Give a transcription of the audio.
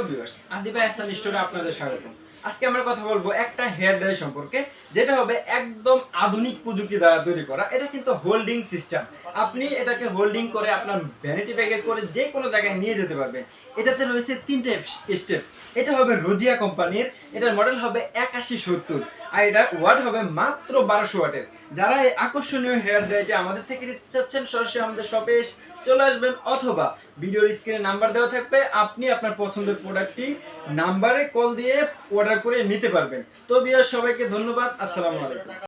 Hello viewers, Adiba এহসান স্টোরে আপনাদের স্বাগতম। আজকে আমরা কথা বলবো একটা হেয়ার ড্রায়ার সম্পর্কে, যেটা হবে একদম আধুনিক প্রযুক্তি দ্বারা তৈরি করা। এটা কিন্তু হোল্ডিং সিস্টেম। আপনি এটাকে হোল্ডিং করে আপনার ভ্যানিটি ব্যাগে করে যে কোনো জায়গায় নিয়ে যেতে পারবেন। এটাতে রয়েছে 3টে স্টেপ। এটা হবে রোজিয়া কোম্পানির, এটার মডেল হবে 8170, আর এটার ওয়াট হবে মাত্র 1200 ওয়াটের। যারা এই আকর্ষণীয় হেয়ার ড্রায়ারটি আমাদের থেকে নিতে চাচ্ছেন, সরাসরি আমাদের শপে চলে আসবেন, অথবা ভিডিওর স্ক্রিনে নাম্বার দেওয়া থাকবে, আপনি আপনার পছন্দের প্রোডাক্টটি নাম্বারে কল দিয়ে অর্ডার করে নিতে পারবেন। তো ভিউয়ার্স, সবাইকে ধন্যবাদ। আসসালামু আলাইকুম।